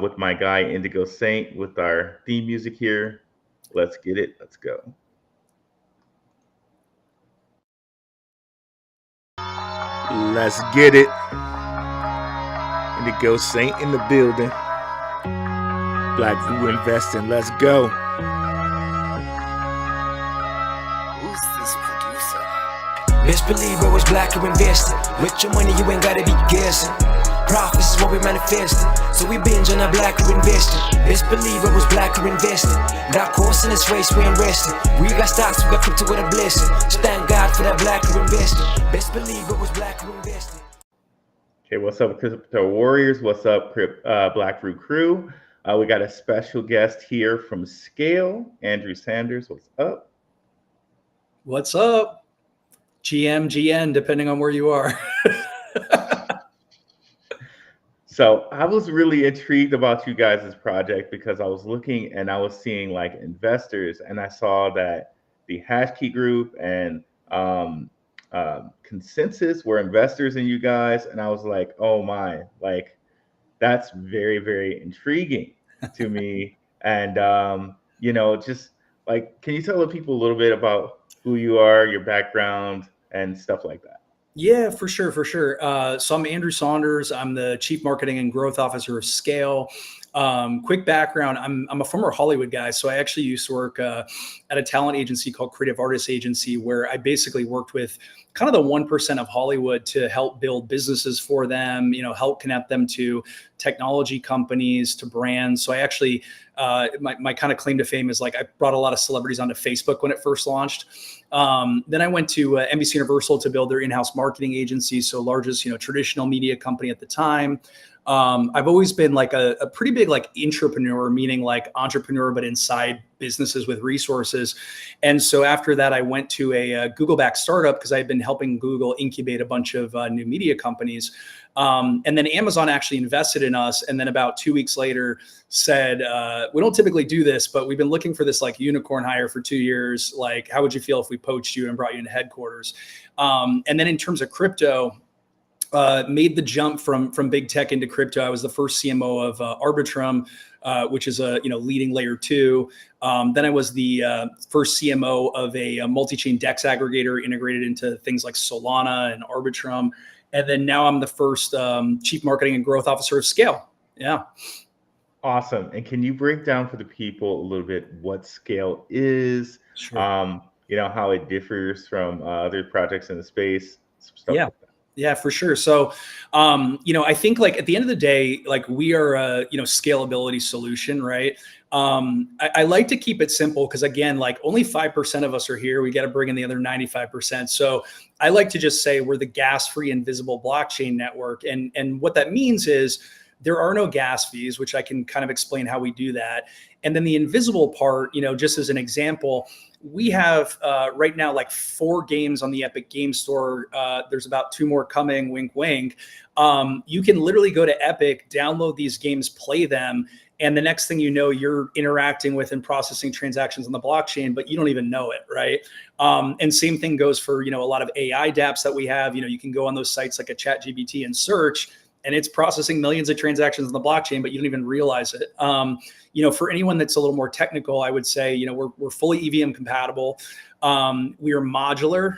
with my guy Indigo Saint with our theme music here. Let's get it. Let's go. Let's get it. Indigo Saint in the building. Black View Investing. Let's go. Who's this producer? Best believe I was black or invested. With your money, you ain't gotta be guessing. Profits is what we manifested. So we binge on our black or invested. Best believe I was black or invested. That course in this race, we ain't resting. We got stocks, we got crypto with a blessing. So thank God for that black or invested. Best believe I was black or invested. Okay, what's up, Crypto Warriors? What's up, Black Root Crew? We got a special guest here from Skale, Andrew Saunders. What's up? What's up? GM, GN, depending on where you are. So I was really intrigued about you guys' project because I was looking and I was seeing like investors, and I saw that the Hashkey Group and Consensus were investors in you guys, and I was like, oh my, like that's very, very intriguing to me. And just like, can you tell the people a little bit about who you are, your background, and stuff like that? Yeah, for sure, for sure. So I'm Andrew Saunders. I'm the Chief Marketing and Growth Officer of Skale. Quick background, I'm a former Hollywood guy. So I actually used to work at a talent agency called Creative Artists Agency, where I basically worked with kind of the 1% of Hollywood to help build businesses for them, help connect them to technology companies, to brands. So I actually, my kind of claim to fame is like I brought a lot of celebrities onto Facebook when it first launched. Then I went to NBC Universal to build their in-house marketing agency. So largest, traditional media company at the time. I've always been like a pretty big like entrepreneur, meaning like entrepreneur, but inside businesses with resources. And so after that, I went to a Google-backed startup because I had been helping Google incubate a bunch of new media companies. And then Amazon actually invested in us. And then about 2 weeks later said, we don't typically do this, but we've been looking for this like unicorn hire for 2 years. Like, how would you feel if we poached you and brought you into headquarters? And then in terms of crypto, made the jump from big tech into crypto. I was the first CMO of Arbitrum, which is a leading layer 2. Then I was the first CMO of a multi-chain DEX aggregator integrated into things like Solana and Arbitrum. And then now I'm the first Chief Marketing and Growth Officer of Skale. Yeah. Awesome. And can you break down for the people a little bit what Skale is? Sure. How it differs from other projects in the space, stuff Yeah. like that. Yeah, for sure. So, I think like at the end of the day, like we are a, scalability solution, right? I like to keep it simple because again, like only 5% of us are here. We got to bring in the other 95%. So I like to just say we're the gas-free invisible blockchain network. And what that means is there are no gas fees, which I can kind of explain how we do that. And then the invisible part, just as an example, we have right now like 4 games on the Epic Game Store. There's about 2 more coming, wink, wink. You can literally go to Epic, download these games, play them. And the next thing you know, you're interacting with and processing transactions on the blockchain, but you don't even know it, right? And same thing goes for, a lot of AI dApps that we have. You can go on those sites like a ChatGPT and search, and it's processing millions of transactions on the blockchain, but you don't even realize it. For anyone that's a little more technical, I would say, we're fully EVM compatible. We are modular,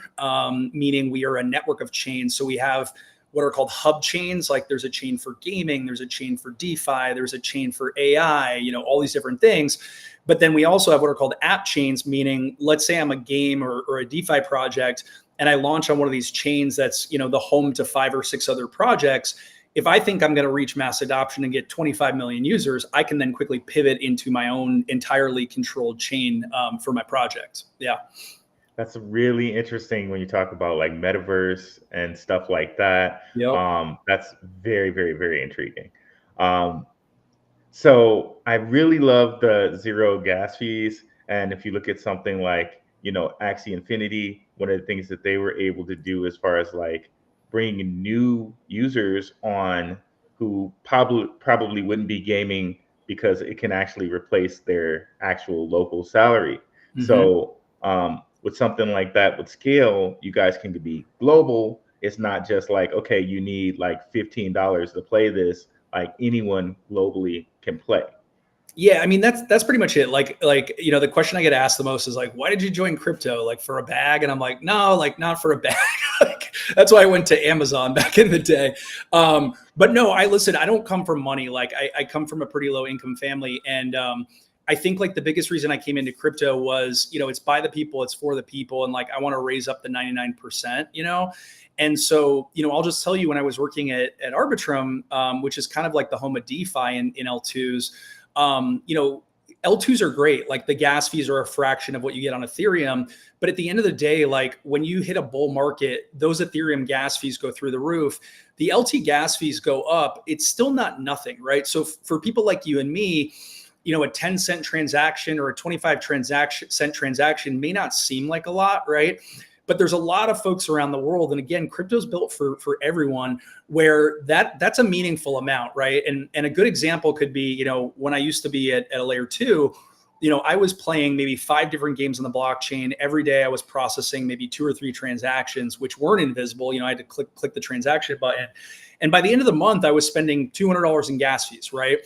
meaning we are a network of chains. So we have what are called hub chains. Like there's a chain for gaming, there's a chain for DeFi, there's a chain for AI, all these different things. But then we also have what are called app chains, meaning let's say I'm a game or a DeFi project and I launch on one of these chains that's, the home to 5 or 6 other projects. If I think I'm going to reach mass adoption and get 25 million users, I can then quickly pivot into my own entirely controlled chain for my project. Yeah. That's really interesting when you talk about like metaverse and stuff like that. Yep. That's very, very, very intriguing. So I really love the zero gas fees. And if you look at something like, Axie Infinity, one of the things that they were able to do as far as like bringing new users on who probably wouldn't be gaming because it can actually replace their actual local salary. Mm-hmm. So with something like that, with Skale, you guys can be global. It's not just like, okay, you need like $15 to play this, like anyone globally can play. Yeah, I mean that's pretty much it. Like the question I get asked the most is like, why did you join crypto? Like for a bag? And I'm like, no, like not for a bag. Like, that's why I went to Amazon back in the day. But no, I don't come from money. Like I come from a pretty low income family, and I think like the biggest reason I came into crypto was, it's by the people, it's for the people, and like I want to raise up the 99%, And so, I'll just tell you, when I was working at Arbitrum, which is kind of like the home of DeFi in L2s. L2s are great. Like the gas fees are a fraction of what you get on Ethereum. But at the end of the day, like when you hit a bull market, those Ethereum gas fees go through the roof. The LT gas fees go up. It's still not nothing, right? So for people like you and me, a 10-cent transaction or a 25-cent transaction may not seem like a lot, right? But there's a lot of folks around the world. And again, crypto's built for everyone, where that's a meaningful amount, right? And a good example could be, when I used to be at a layer 2, I was playing maybe 5 different games on the blockchain. Every day I was processing maybe 2 or 3 transactions, which weren't invisible. I had to click the transaction button. And by the end of the month, I was spending $200 in gas fees, right?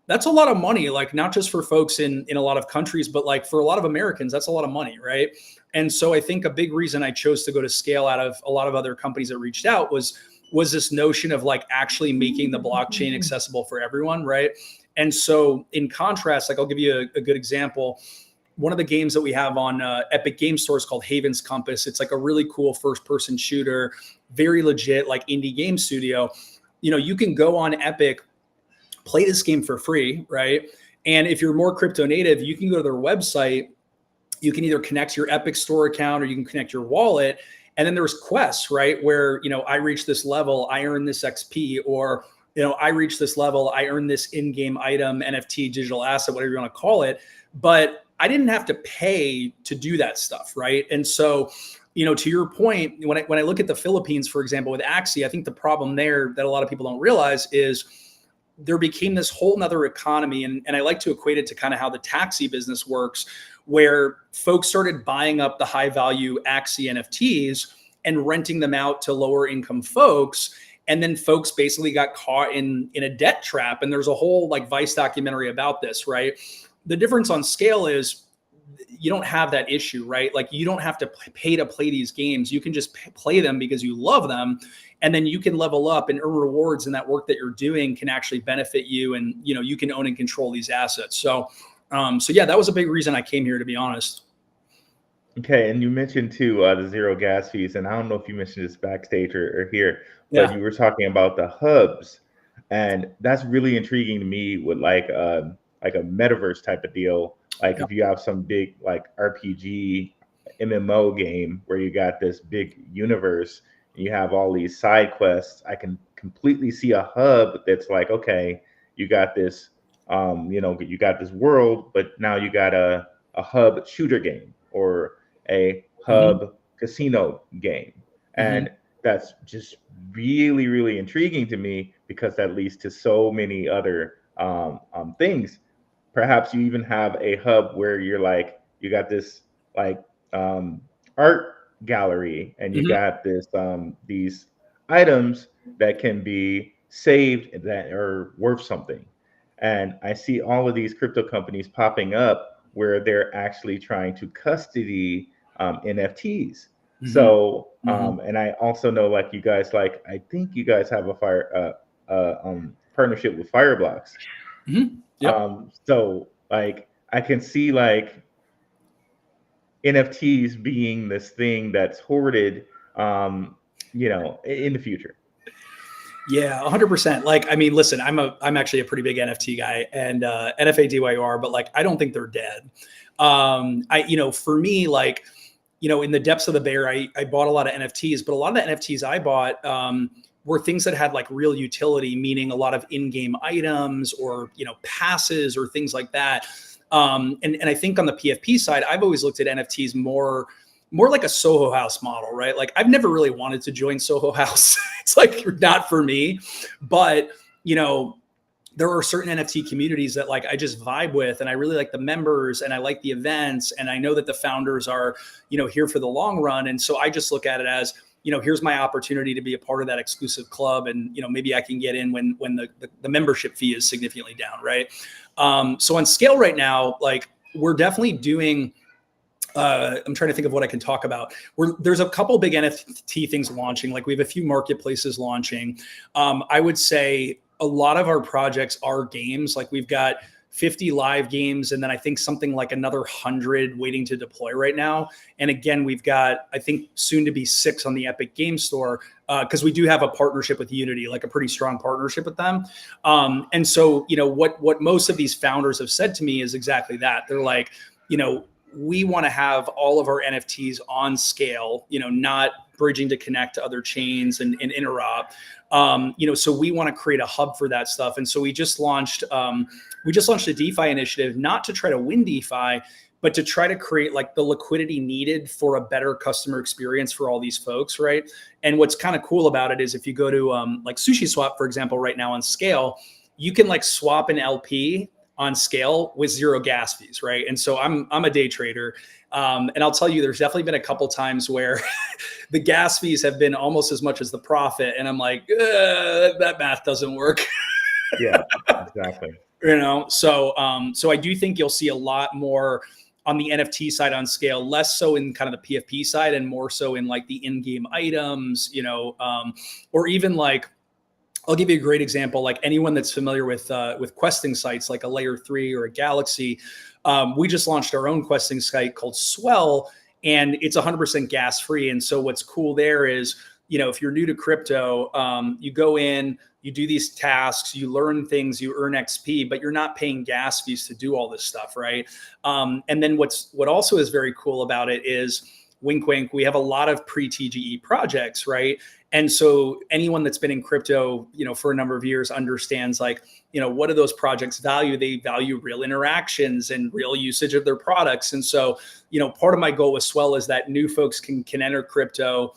That's a lot of money, like not just for folks in a lot of countries, but like for a lot of Americans, that's a lot of money, right? And so I think a big reason I chose to go to Skale out of a lot of other companies that reached out was this notion of like actually making the blockchain accessible for everyone, right? And so in contrast, like I'll give you a good example. One of the games that we have on Epic Game Store is called Haven's Compass. It's like a really cool first-person shooter, very legit, like indie game studio. You can go on Epic, play this game for free, right? And if you're more crypto native, you can go to their website. You can either connect your Epic Store account or you can connect your wallet. And then there's quests, right? Where, I reach this level, I earn this XP, or, I reach this level, I earn this in-game item, NFT, digital asset, whatever you want to call it. But I didn't have to pay to do that stuff, right? And so, to your point, when I look at the Philippines, for example, with Axie, I think the problem there that a lot of people don't realize is there became this whole nother economy. And I like to equate it to kind of how the taxi business works, where folks started buying up the high value Axie NFTs and renting them out to lower income folks. And then folks basically got caught in a debt trap. And there's a whole like Vice documentary about this, right? The difference on Skale is you don't have that issue, right? Like you don't have to pay to play these games. You can just play them because you love them. And then you can level up and earn rewards, and that work that you're doing can actually benefit you. And, you can own and control these assets. So yeah, that was a big reason I came here, to be honest. Okay. And you mentioned too, the zero gas fees. And I don't know if you mentioned this backstage or here, but you were talking about the hubs, and that's really intriguing to me with like a metaverse type of deal. Like if you have some big like RPG MMO game where you got this big universe, and you have all these side quests, I can completely see a hub that's like, okay, you got this, you got this world, but now you got a hub shooter game or a hub casino game. And that's just really, really intriguing to me, because that leads to so many other things. Perhaps you even have a hub where you're like, you got this like art gallery, and you got this these items that can be saved that are worth something. And I see all of these crypto companies popping up where they're actually trying to custody NFTs. So and I also know, like, you guys, like, I think you guys have a partnership with Fireblocks. So like I can see like NFTs being this thing that's hoarded, in the future. Yeah, 100%. Like, I mean, listen, I'm actually a pretty big NFT guy, and NFADYR, but like, I don't think they're dead. For me, like, in the depths of the bear, I bought a lot of NFTs, but a lot of the NFTs I bought were things that had like real utility, meaning a lot of in-game items or, passes or things like that. And I think on the PFP side, I've always looked at NFTs more like a Soho House model, right? Like I've never really wanted to join Soho House. It's like not for me, but there are certain NFT communities that like I just vibe with, and I really like the members, and I like the events, and I know that the founders are, here for the long run. And so I just look at it as, here's my opportunity to be a part of that exclusive club. And, maybe I can get in when the membership fee is significantly down. Right. So on Skale right now, like we're definitely doing, I'm trying to think of what I can talk about. There's a couple big NFT things launching. Like we have a few marketplaces launching. I would say a lot of our projects are games. Like we've got 50 live games, and then I think something like another 100 waiting to deploy right now. And again, we've got, I think, soon to be 6 on the Epic Game Store, because we do have a partnership with Unity, like a pretty strong partnership with them. And so, what most of these founders have said to me is exactly that. They're like, we want to have all of our NFTs on Skale, not bridging to connect to other chains and interop. So we want to create a hub for that stuff. And so we just launched a DeFi initiative, not to try to win DeFi, but to try to create like the liquidity needed for a better customer experience for all these folks, right? And what's kind of cool about it is if you go to like SushiSwap, for example, right now on Skale, you can like swap an LP on Skale with 0 gas fees, right? And so I'm a day trader, and I'll tell you, there's definitely been a couple times where the gas fees have been almost as much as the profit, and I'm like, that math doesn't work. Yeah, exactly. So I do think you'll see a lot more on the NFT side on Skale, less so in kind of the PFP side, and more so in like the in-game items, or even like. I'll give you a great example. Like anyone that's familiar with questing sites, like a Layer 3 or a Galaxy, we just launched our own questing site called Swell, and it's 100% gas free. And so what's cool there is, if you're new to crypto, you go in, you do these tasks, you learn things, you earn XP, but you're not paying gas fees to do all this stuff, right? And then what also is very cool about it is, wink, wink, we have a lot of pre-TGE projects, right? And so anyone that's been in crypto, for a number of years understands like, what do those projects value? They value real interactions and real usage of their products. And so, part of my goal with Swell is that new folks can enter crypto,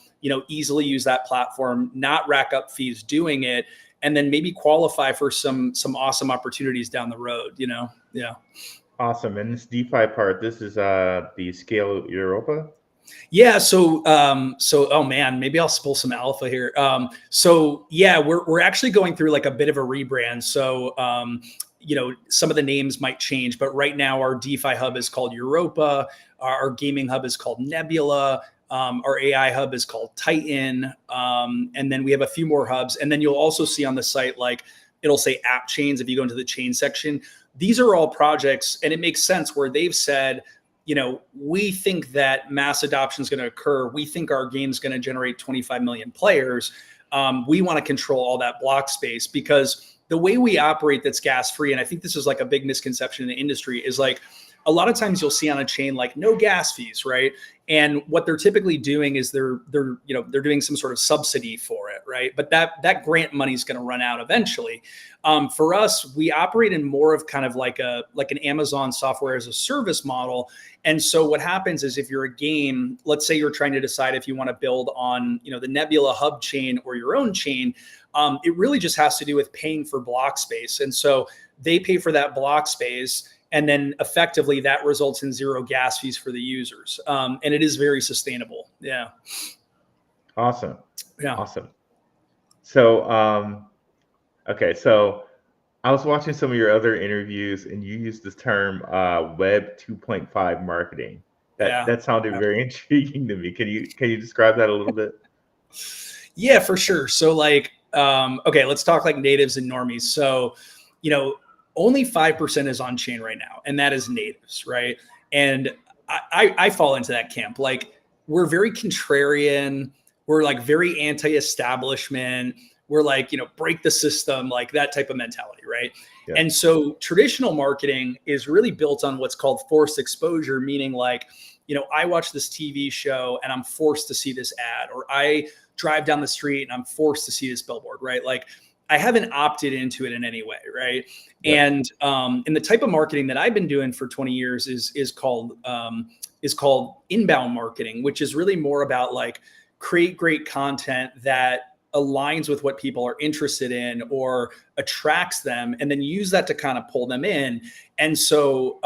easily use that platform, not rack up fees doing it, and then maybe qualify for some awesome opportunities down the road, Yeah. Awesome. And this DeFi part, this is the Scale Europa? Yeah. So, oh man, maybe I'll spill some alpha here. So yeah, we're actually going through like a bit of a rebrand. So, some of the names might change, but right now our DeFi hub is called Europa. Our gaming hub is called Nebula. Our AI hub is called Titan. And then we have a few more hubs. And then you'll also see on the site, like it'll say app chains. If you go into the chain section, these are all projects, and it makes sense where they've said, we think that mass adoption is going to occur. We think our game is going to generate 25 million players. We want to control all that block space, because the way we operate that's gas free, and I think this is like a big misconception in the industry, is like a lot of times you'll see on a chain like no gas fees, right? And what they're typically doing is they're doing some sort of subsidy for it, right? But that grant money is going to run out eventually. For us, we operate in more of kind of like an Amazon software as a service model. And so what happens is, if you're a game, let's say you're trying to decide if you want to build on the Nebula hub chain or your own chain, it really just has to do with paying for block space. And so they pay for that block space, and then effectively that results in 0 gas fees for the users. And it is very sustainable. Yeah. Awesome. Yeah. Awesome. So, okay. So I was watching some of your other interviews, and you used this term, Web 2.5 marketing. That sounded very intriguing to me. Can you describe that a little bit? Yeah, for sure. So like, okay, let's talk like natives and normies. So, only 5% is on chain right now, and that is natives, right? And I fall into that camp. Like, we're very contrarian. We're like very anti-establishment. We're like, break the system, like that type of mentality, right? Yeah. And so traditional marketing is really built on what's called forced exposure, meaning like, I watch this TV show and I'm forced to see this ad, or I drive down the street and I'm forced to see this billboard, right? Like, I haven't opted into it in any way, right? Yeah. And the type of marketing that I've been doing for 20 years is called inbound marketing, which is really more about like create great content that aligns with what people are interested in or attracts them, and then use that to kind of pull them in. And so,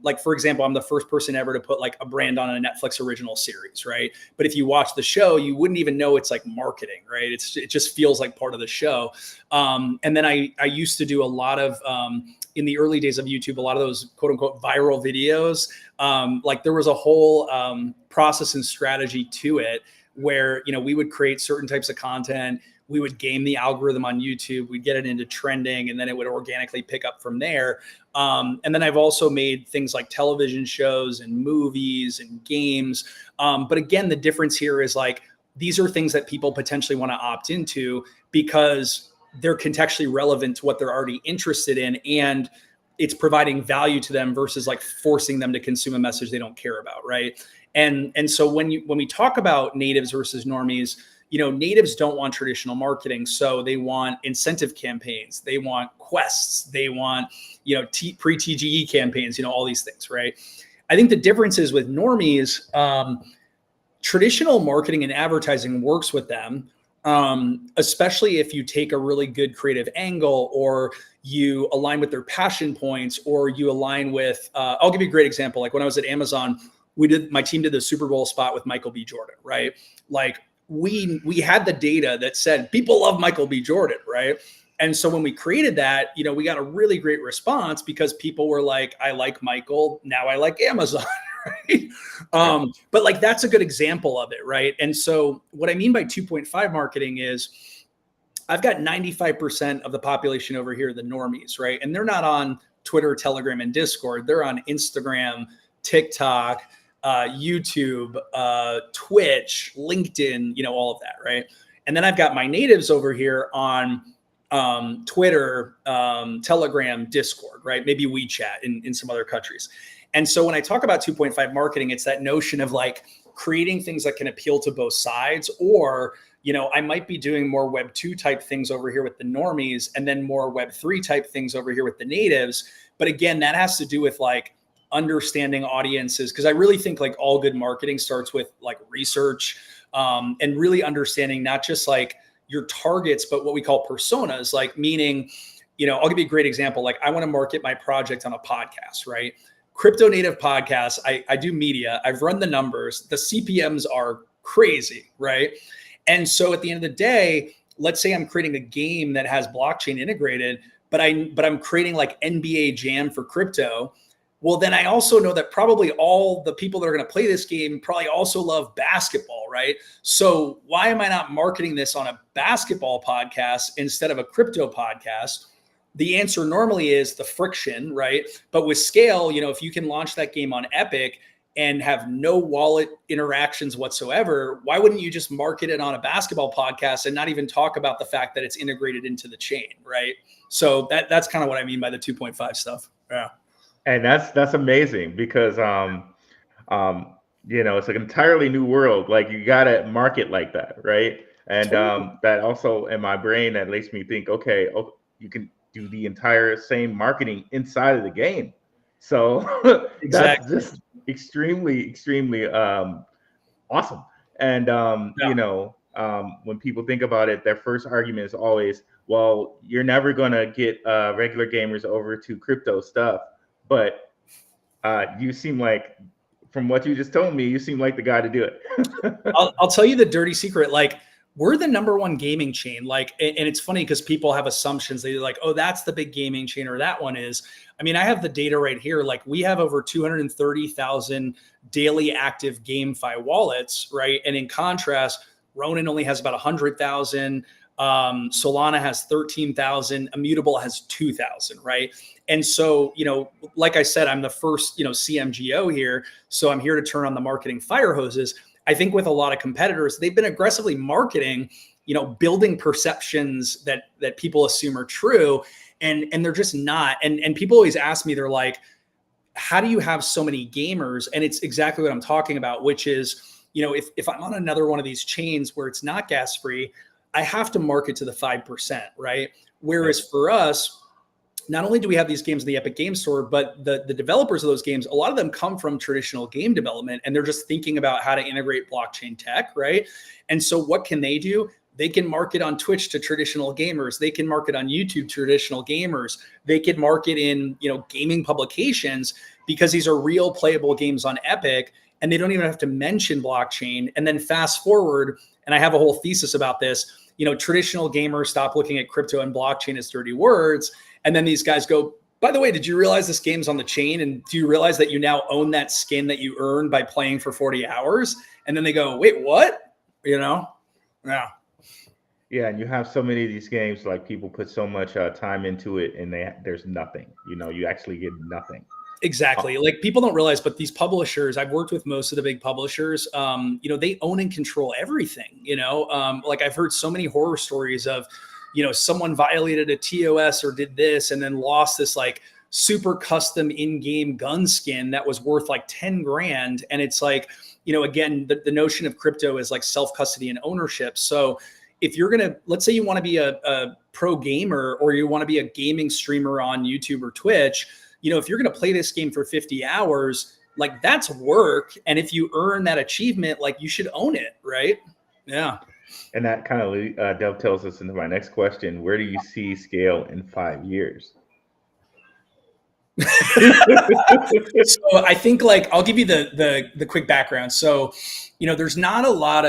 like, for example, I'm the first person ever to put like a brand on a Netflix original series, right? But if you watch the show, you wouldn't even know it's like marketing, right? It just feels like part of the show. And then I used to do a lot of, in the early days of YouTube, a lot of those quote unquote viral videos. Like there was a whole process and strategy to it where, you know, we would create certain types of content. We would game the algorithm on YouTube. We'd get it into trending, and then it would organically pick up from there. And then I've also made things like television shows and movies and games. But again, the difference here is like, these are things that people potentially want to opt into because they're contextually relevant to what they're already interested in, and it's providing value to them versus like forcing them to consume a message they don't care about, right? And so when we talk about natives versus normies, you know, natives don't want traditional marketing, so they want incentive campaigns, they want quests, they want, you know, pre-TGE campaigns, you know, all these things, right? I think the difference is with normies, traditional marketing and advertising works with them. Especially if you take a really good creative angle, or you align with their passion points, or you align with, I'll give you a great example. Like when I was at Amazon, my team did the Super Bowl spot with Michael B. Jordan, right? Like we had the data that said people love Michael B. Jordan, right? And so when we created that, you know, we got a really great response because people were like, I like Michael, now I like Amazon. Right? But like, that's a good example of it. Right. And so what I mean by 2.5 marketing is I've got 95% of the population over here, the normies, right? And they're not on Twitter, Telegram, and Discord. They're on Instagram, TikTok, YouTube, Twitch, LinkedIn, you know, all of that. Right. And then I've got my natives over here on Twitter, Telegram, Discord, right? Maybe WeChat in some other countries. And so when I talk about 2.5 marketing, it's that notion of like creating things that can appeal to both sides, or, you know, I might be doing more Web 2 type things over here with the normies, and then more Web 3 type things over here with the natives. But again, that has to do with like understanding audiences, because I really think like all good marketing starts with like research, and really understanding not just like your targets, but what we call personas, like meaning, you know, I'll give you a great example. Like I want to market my project on a podcast, right? Crypto native podcasts. I do media. I've run the numbers. The CPMs are crazy, right? And so at the end of the day, let's say I'm creating a game that has blockchain integrated, but I'm creating like NBA Jam for crypto. Well, then I also know that probably all the people that are going to play this game probably also love basketball, right? So why am I not marketing this on a basketball podcast instead of a crypto podcast? The answer normally is the friction, right? But with Skale, you know, if you can launch that game on Epic and have no wallet interactions whatsoever, why wouldn't you just market it on a basketball podcast and not even talk about the fact that it's integrated into the chain, right? So that's kind of what I mean by the 2.5 stuff. Yeah. And that's amazing because you know, it's an entirely new world. Like you gotta market like that, right? And that also in my brain that makes me think, okay, you can do the entire same marketing inside of the game. So that's just extremely awesome. And you know, when people think about it, their first argument is always, well, you're never gonna get regular gamers over to crypto stuff. But you seem like, from what you just told me, you seem like the guy to do it. I'll tell you the dirty secret. Like, we're the #1 gaming chain. Like, and it's funny because people have assumptions. They're like, oh, that's the big gaming chain, or that one is. I mean, I have the data right here. Like, we have over 230,000 daily active GameFi wallets, right? And in contrast, Ronin only has about 100,000. Solana has 13,000. Immutable has 2,000, right? And so, you know, like I said, I'm the first, you know, CMGO here. So I'm here to turn on the marketing fire hoses. I think with a lot of competitors, they've been aggressively marketing, you know, building perceptions that people assume are true, and they're just not. And people always ask me, they're like, how do you have so many gamers? And it's exactly what I'm talking about, which is, you know, if I'm on another one of these chains where it's not gas free, I have to market to the 5%, right? Whereas for us, not only do we have these games in the Epic Game Store, but the developers of those games, a lot of them come from traditional game development, and they're just thinking about how to integrate blockchain tech, right? And so what can they do? They can market on Twitch to traditional gamers. They can market on YouTube to traditional gamers. They can market in, gaming publications because these are real playable games on Epic, and they don't even have to mention blockchain. And then fast forward, and I have a whole thesis about this, traditional gamers stop looking at crypto and blockchain as dirty words. And then these guys go, by the way, did you realize this game's on the chain? And do you realize that you now own that skin that you earned by playing for 40 hours? And then they go, wait, what? Yeah. Yeah, and you have so many of these games, like people put so much time into it, and there's nothing. You actually get nothing. Exactly. Like people don't realize, but these publishers, I've worked with most of the big publishers, they own and control everything, like I've heard so many horror stories of, someone violated a TOS or did this and then lost this like super custom in-game gun skin that was worth like 10 grand. And it's like, again, the notion of crypto is like self-custody and ownership. So if you're going to, let's say you want to be a pro gamer, or you want to be a gaming streamer on YouTube or Twitch, if you're going to play this game for 50 hours, like that's work. And if you earn that achievement, like you should own it. Right. Yeah. And that kind of dovetails us into my next question. Where do you see Skale in 5 years? So I think like, I'll give you the quick background. So, there's not a lot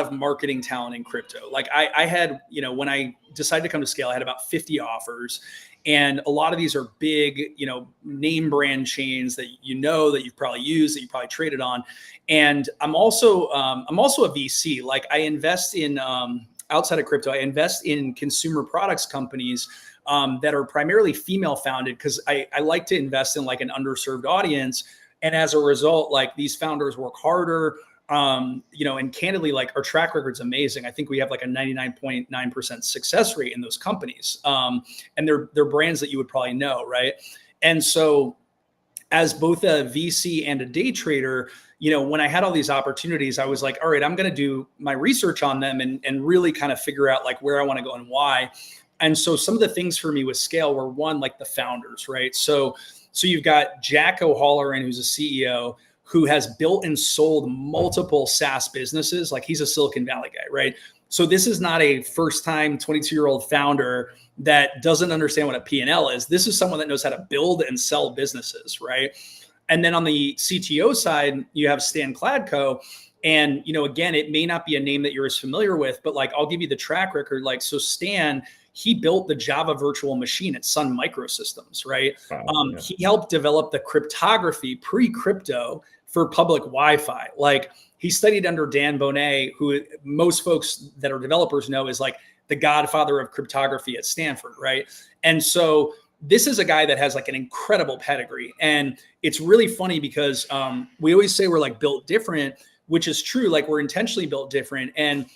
of marketing talent in crypto. Like I had, when I decided to come to Skale, I had about 50 offers. And a lot of these are big, name brand chains that that you've probably used, that you probably traded on. And I'm also a VC. Like I invest in outside of crypto, I invest in consumer products companies that are primarily female founded, because I like to invest in like an underserved audience. And as a result, like these founders work harder. And candidly, like our track record's amazing. I think we have like a 99.9% success rate in those companies. And they're brands that you would probably know, right? And so as both a VC and a day trader, when I had all these opportunities, I was like, all right, I'm going to do my research on them and really kind of figure out like where I want to go and why. And so some of the things for me with Skale were, one, like the founders, right? So you've got Jack O'Halloran, who's a CEO, who has built and sold multiple SaaS businesses. Like he's a Silicon Valley guy, right? So this is not a first-time 22-year-old founder that doesn't understand what a P&L is. This is someone that knows how to build and sell businesses, right? And then on the CTO side, you have Stan Kladko. And, again, it may not be a name that you're as familiar with, but like, I'll give you the track record. Like, so Stan, he built the Java virtual machine at Sun Microsystems, right? Wow, He helped develop the cryptography pre-crypto for public Wi-Fi. Like he studied under Dan Bonet, who most folks that are developers know is like the godfather of cryptography at Stanford, right? And so this is a guy that has like an incredible pedigree. And it's really funny because we always say we're like built different, which is true. Like we're intentionally built different. And,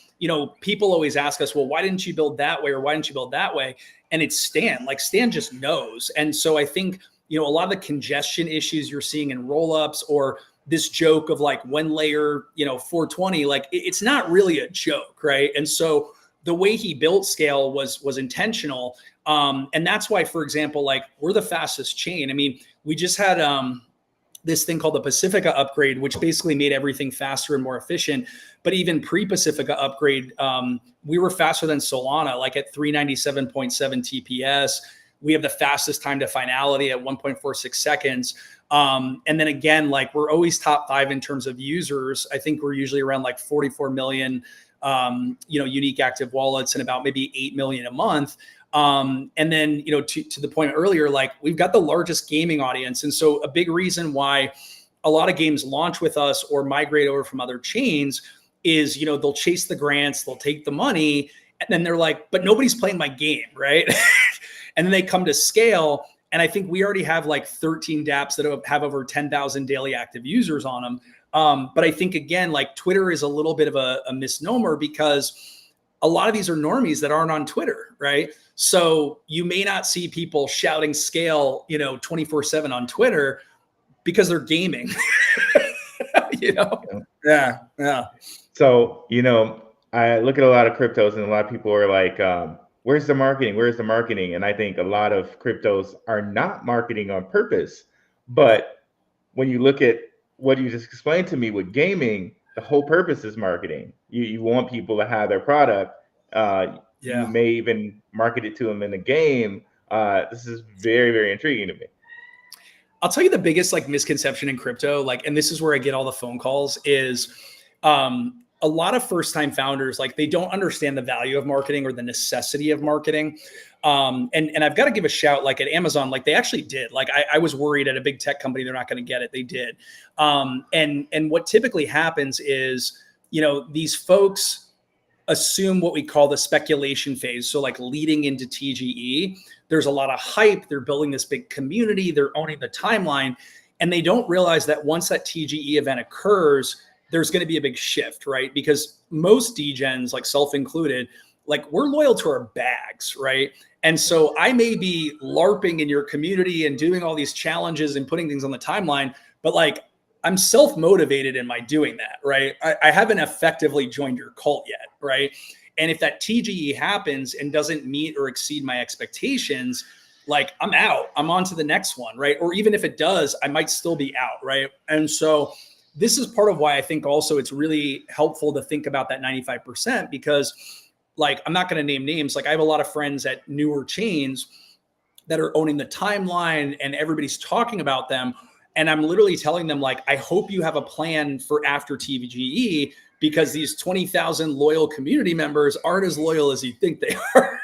people always ask us, well, why didn't you build that way? Or why didn't you build that way? And it's Stan, like Stan just knows. And so I think, a lot of the congestion issues you're seeing in rollups, or this joke of like one layer, 420, like it's not really a joke, right? And so the way he built Skale was intentional. And that's why, for example, like we're the fastest chain. I mean, we just had this thing called the Pacifica upgrade, which basically made everything faster and more efficient. But even pre-Pacifica upgrade, we were faster than Solana, like at 397.7 TPS. We have the fastest time to finality at 1.46 seconds. And then again, like we're always top 5 in terms of users. I think we're usually around like 44 million, unique active wallets and about maybe 8 million a month. And then, to the point earlier, like we've got the largest gaming audience. And so a big reason why a lot of games launch with us or migrate over from other chains is, they'll chase the grants, they'll take the money, and then they're like, but nobody's playing my game, right? And then they come to Skale. And I think we already have like 13 dApps that have over 10,000 daily active users on them. But I think, again, like Twitter is a little bit of a misnomer, because a lot of these are normies that aren't on Twitter, right? So you may not see people shouting Skale, 24/7 on Twitter because they're gaming. Yeah. So, I look at a lot of cryptos and a lot of people are like, where's the marketing? Where's the marketing? And I think a lot of cryptos are not marketing on purpose. But when you look at what you just explained to me with gaming, the whole purpose is marketing. You want people to have their product. You may even market it to them in a game. This is very, very intriguing to me. I'll tell you the biggest like misconception in crypto, like, and this is where I get all the phone calls, is a lot of first-time founders, like, they don't understand the value of marketing or the necessity of marketing. And I've got to give a shout, like at Amazon, like they actually did. Like I was worried at a big tech company, they're not going to get it. They did. And what typically happens is, you know, these folks assume what we call the speculation phase. So like leading into TGE, there's a lot of hype. They're building this big community. They're owning the timeline. And they don't realize that once that TGE event occurs, there's going to be a big shift, right? Because most degens, like self included, like we're loyal to our bags, right? And so I may be LARPing in your community and doing all these challenges and putting things on the timeline, but like I'm self-motivated in my doing that, right? I haven't effectively joined your cult yet, right? And if that TGE happens and doesn't meet or exceed my expectations, like I'm out, I'm on to the next one, right? Or even if it does, I might still be out, right? And so this is part of why I think also it's really helpful to think about that 95%, because like, I'm not going to name names. Like I have a lot of friends at newer chains that are owning the timeline and everybody's talking about them. And I'm literally telling them like, I hope you have a plan for after TVGE, because these 20,000 loyal community members aren't as loyal as you think they are.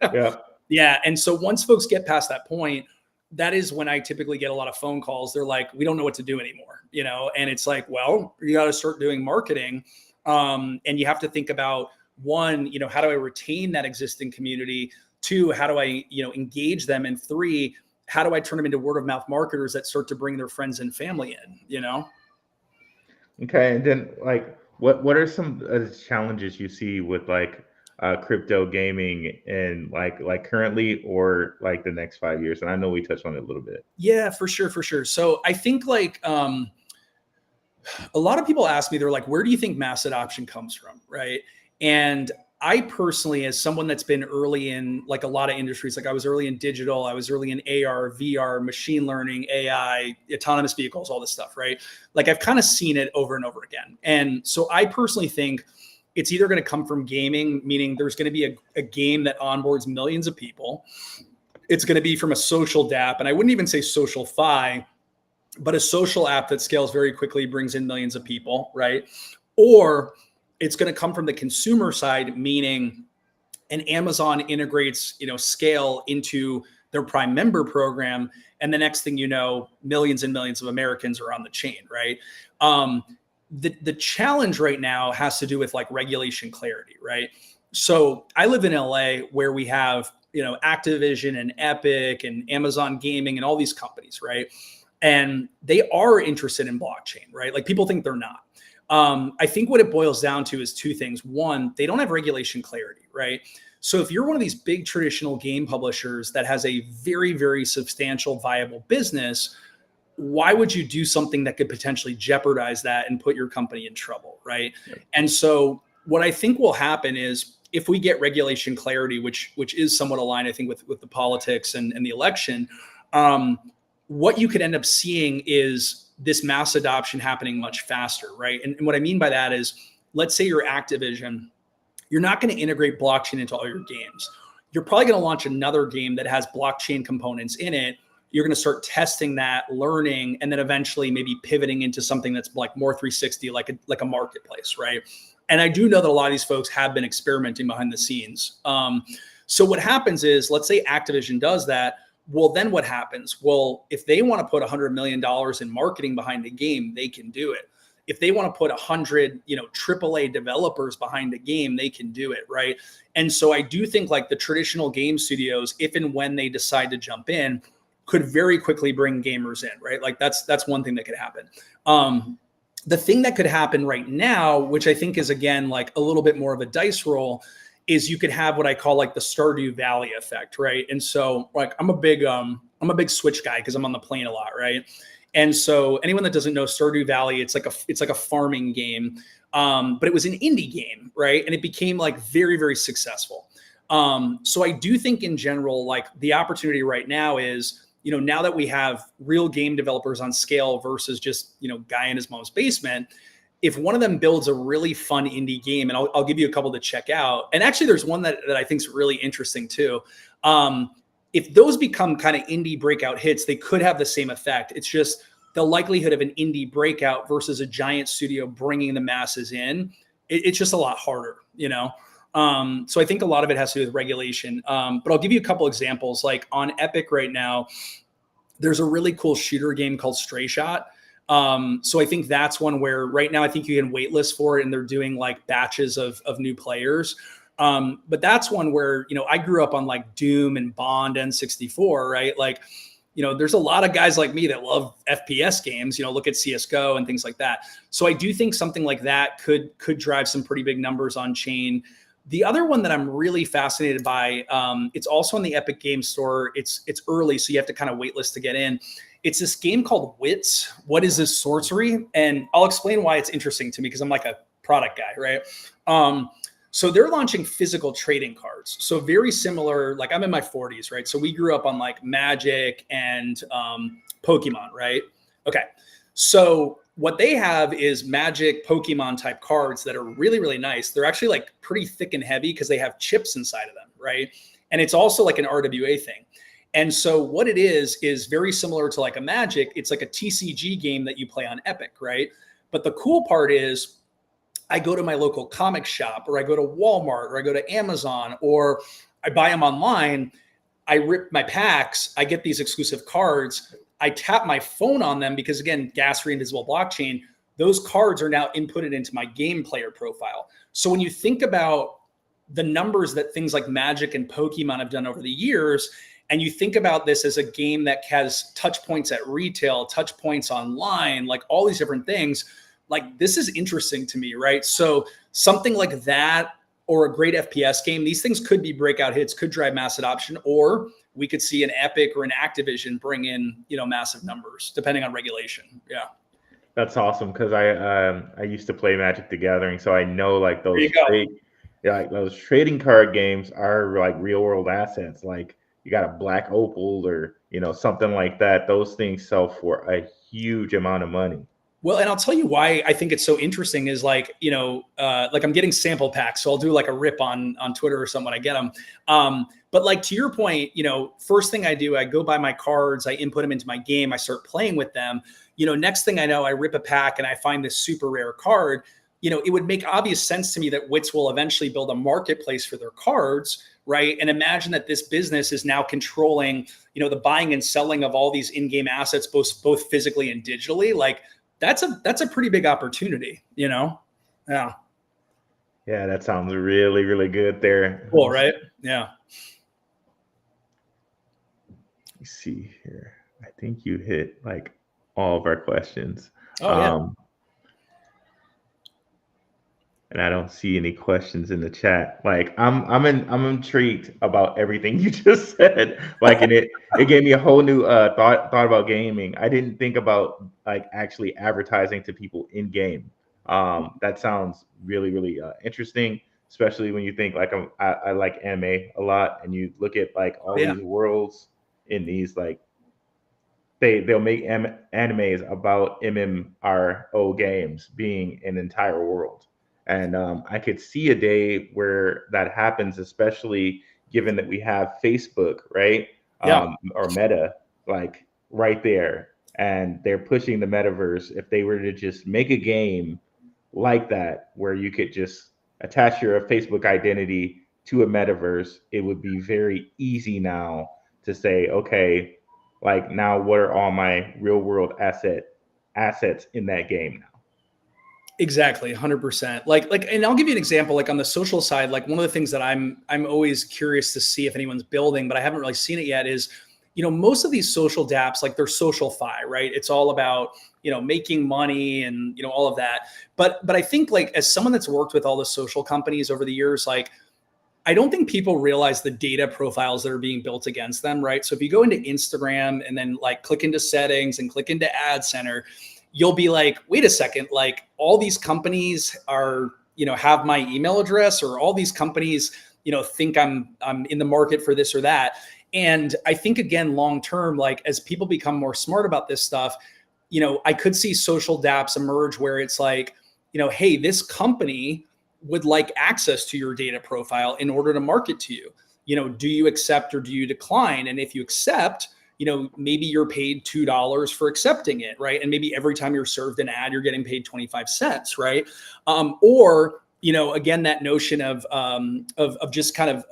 Yeah. Yeah. And so once folks get past that point, that is when I typically get a lot of phone calls. They're like, we don't know what to do anymore, you know? And it's like, well, you got to start doing marketing. And you have to think about, one, you know, how do I retain that existing community? Two, how do I, you know, engage them? And three, how do I turn them into word of mouth marketers that start to bring their friends and family in, you know? Okay. And then like, what are some challenges you see with like crypto gaming and like currently or like the next 5 years? And I know we touched on it a little bit. Yeah, for sure. For sure. So I think like, a lot of people ask me, they're like, where do you think mass adoption comes from? Right. And I personally, as someone that's been early in like a lot of industries, like I was early in digital, I was early in AR, VR, machine learning, AI, autonomous vehicles, all this stuff, right? Like I've kind of seen it over and over again. And so I personally think it's either going to come from gaming, meaning there's going to be a game that onboards millions of people. It's going to be from a social dApp, and I wouldn't even say social fi, but a social app that scales very quickly, brings in millions of people, right? Or it's going to come from the consumer side, meaning an Amazon integrates, you know, Skale into their Prime member program. And the next thing you know, millions and millions of Americans are on the chain, right? The challenge right now has to do with like regulation clarity, right? So I live in LA where we have, you know, Activision and Epic and Amazon Gaming and all these companies, right? And they are interested in blockchain, right? Like people think they're not. I think what it boils down to is two things. One, they don't have regulation clarity, right? So if you're one of these big traditional game publishers that has a very, very substantial viable business, why would you do something that could potentially jeopardize that and put your company in trouble, right? Yep. And so what I think will happen is if we get regulation clarity, which is somewhat aligned, I think, with the politics and the election, what you could end up seeing is this mass adoption happening much faster, right? And what I mean by that is, let's say you're Activision, you're not going to integrate blockchain into all your games. You're probably going to launch another game that has blockchain components in it. You're going to start testing that, learning, and then eventually maybe pivoting into something that's like more 360, like a marketplace, right? And I do know that a lot of these folks have been experimenting behind the scenes. So what happens is, let's say Activision does that. Well, then what happens? Well, if they want to put $100 million in marketing behind a game, they can do it. If they want to put 100, you know, AAA developers behind a game, they can do it, right? And so I do think like the traditional game studios, if and when they decide to jump in, could very quickly bring gamers in, right? Like that's one thing that could happen. The thing that could happen right now, which I think is again like a little bit more of a dice roll, is you could have what I call like the Stardew Valley effect, right? And so like I'm a big Switch guy because I'm on the plane a lot, right? And so anyone that doesn't know Stardew Valley, it's like a farming game, but it was an indie game, right? And it became like very, very successful. So I do think in general, like the opportunity right now is, you know, now that we have real game developers on Skale versus just, you know, guy in his mom's basement, if one of them builds a really fun indie game, and I'll give you a couple to check out. And actually there's one that I think is really interesting too. If those become kind of indie breakout hits, they could have the same effect. It's just the likelihood of an indie breakout versus a giant studio bringing the masses in. It's just a lot harder, you know? So I think a lot of it has to do with regulation. But I'll give you a couple examples. Like on Epic right now, there's a really cool shooter game called Stray Shot. So I think that's one where right now I think you can waitlist for it, and they're doing like batches of new players. But that's one where, you know, I grew up on like Doom and Bond N64, right? Like, you know, there's a lot of guys like me that love FPS games, you know, look at CSGO and things like that. So I do think something like that could drive some pretty big numbers on chain. The other one that I'm really fascinated by, it's also on the Epic Game Store. It's early, so you have to kind of waitlist to get in. It's this game called Wits. What is this sorcery? And I'll explain why it's interesting to me, because I'm like a product guy, right? So they're launching physical trading cards. So very similar, like I'm in my 40s, right? So we grew up on like Magic and Pokemon, right? Okay. So what they have is Magic, Pokemon type cards that are really, really nice. They're actually like pretty thick and heavy because they have chips inside of them, right? And it's also like an RWA thing. And so what it is very similar to like a Magic. It's like a TCG game that you play on Epic, right? But the cool part is I go to my local comic shop, or I go to Walmart, or I go to Amazon, or I buy them online. I rip my packs. I get these exclusive cards. I tap my phone on them because, again, gas-free invisible blockchain, those cards are now inputted into my game player profile. So when you think about the numbers that things like Magic and Pokemon have done over the years, and you think about this as a game that has touch points at retail, touch points online, like all these different things, like this is interesting to me, right? So something like that, or a great FPS game, these things could be breakout hits, could drive mass adoption, or we could see an Epic or an Activision bring in, you know, massive numbers depending on regulation. Yeah. That's awesome, because I used to play Magic the Gathering, so I know like those like those trading card games are like real world assets. Like you got a black opal or, you know, something like that. Those things sell for a huge amount of money. Well, and I'll tell you why I think it's so interesting is like, you know, like I'm getting sample packs. So I'll do like a rip on Twitter or something when I get them. But like to your point, you know, first thing I do, I go buy my cards, I input them into my game, I start playing with them. You know, next thing I know, I rip a pack and I find this super rare card. You know, it would make obvious sense to me that Wits will eventually build a marketplace for their cards, right? And imagine that this business is now controlling, you know, the buying and selling of all these in-game assets, both physically and digitally. Like, that's a pretty big opportunity, you know? Yeah. Yeah, that sounds really, really good there. Cool, right? Yeah. Let me see here. I think you hit like all of our questions. Oh, yeah. And I don't see any questions in the chat. Like I'm intrigued about everything you just said. Like, and it gave me a whole new thought about gaming. I didn't think about like actually advertising to people in game. That sounds really, really interesting, especially when you think like I like anime a lot, and you look at like all these worlds in these like they'll make animes about MMRO games being an entire world. And I could see a day where that happens, especially given that we have Facebook, right? Or Meta, like right there. And they're pushing the metaverse. If they were to just make a game like that, where you could just attach your Facebook identity to a metaverse, it would be very easy now to say, okay, like now what are all my real world assets in that game now? Exactly, 100%. Like, and I'll give you an example. Like on the social side, like one of the things that I'm always curious to see if anyone's building, but I haven't really seen it yet, is, you know, most of these social dApps, like they're social-fi, right? It's all about, you know, making money and, you know, all of that. But I think like as someone that's worked with all the social companies over the years, like I don't think people realize the data profiles that are being built against them, right? So if you go into Instagram and then like click into settings and click into Ad Center, you'll be like, wait a second, like all these companies are, you know, have my email address, or all these companies, you know, think I'm in the market for this or that. And I think, again, long term, like as people become more smart about this stuff, you know, I could see social dApps emerge where it's like, hey, this company would like access to your data profile in order to market to you. Do you accept or do you decline? And if you accept, maybe you're paid $2 for accepting it, right? And maybe every time you're served an ad, you're getting paid 25 cents, right? Or again, that notion of just kind of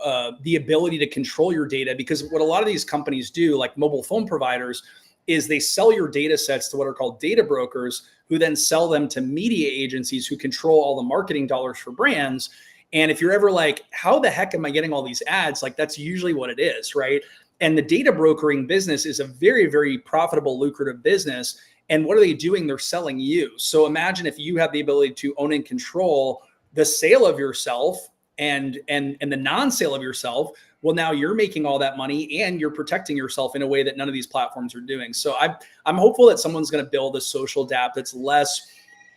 the ability to control your data, because what a lot of these companies do, like mobile phone providers, is they sell your data sets to what are called data brokers, who then sell them to media agencies who control all the marketing dollars for brands. And if you're ever like, how the heck am I getting all these ads? Like, that's usually what it is, right? And the data brokering business is a very, very profitable, lucrative business. And what are they doing? They're selling you. So imagine if you have the ability to own and control the sale of yourself and the non-sale of yourself. Well, now you're making all that money and you're protecting yourself in a way that none of these platforms are doing. So I'm hopeful that someone's going to build a social dApp that's less,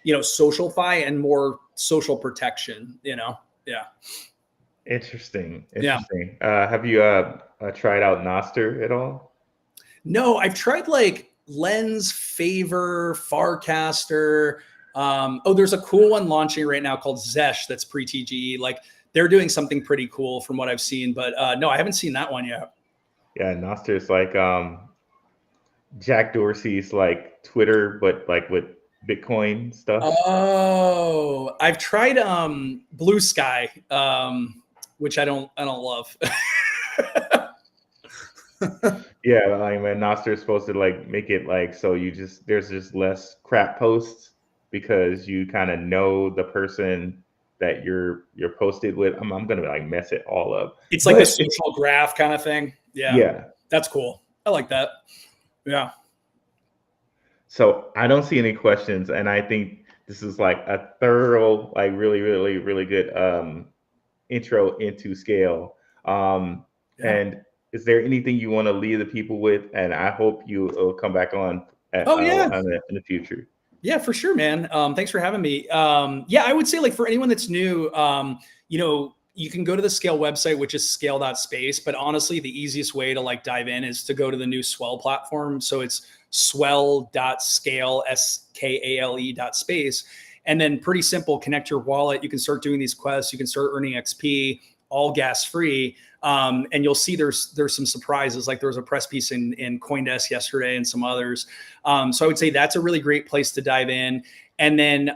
socialify and more social protection, Yeah. Interesting. Yeah. Have you tried out Nostr at all? No, I've tried like Lens, Favor, Farcaster. There's a cool one launching right now called Zesh that's pre-TGE. Like, they're doing something pretty cool from what I've seen, but no, I haven't seen that one yet. Yeah, Nostr is like Jack Dorsey's like Twitter, but like with Bitcoin stuff. Oh, I've tried Blue Sky, which I don't love. Yeah, I mean, Nostr is supposed to like make it like so there's just less crap posts because you kind of know the person that you're posted with. I'm gonna like mess it all up. It's like a social graph kind of thing. Yeah, that's cool. I like that. Yeah. So I don't see any questions, and I think this is like a thorough, like really, really, really good intro into Skale. And is there anything you want to leave the people with? And I hope you will come back on in the future. Yeah, for sure, man. Thanks for having me. I would say, like, for anyone that's new, you can go to the Skale website, which is scale.space. But honestly, the easiest way to like dive in is to go to the new Swell platform. So it's swell.scale, SKALE.space. And then pretty simple, connect your wallet. You can start doing these quests. You can start earning XP, all gas free. And you'll see there's some surprises. Like there was a press piece in CoinDesk yesterday and some others. So I would say that's a really great place to dive in. And then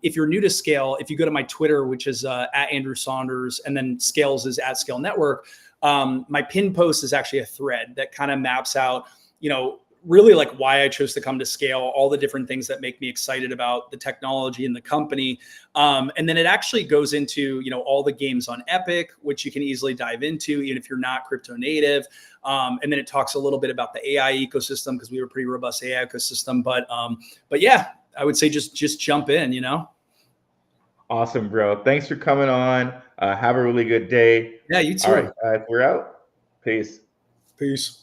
if you're new to Skale, if you go to my Twitter, which is at Andrew Saunders, and then Scales is at Skale Network, my pin post is actually a thread that kind of maps out, really like why I chose to come to Skale, all the different things that make me excited about the technology and the company. And then it actually goes into, all the games on Epic, which you can easily dive into, even if you're not crypto native. And then it talks a little bit about the AI ecosystem, because we have a pretty robust AI ecosystem. But yeah, I would say just jump in, Awesome, bro. Thanks for coming on. Have a really good day. Yeah, you too. All right, we're out. Peace. Peace.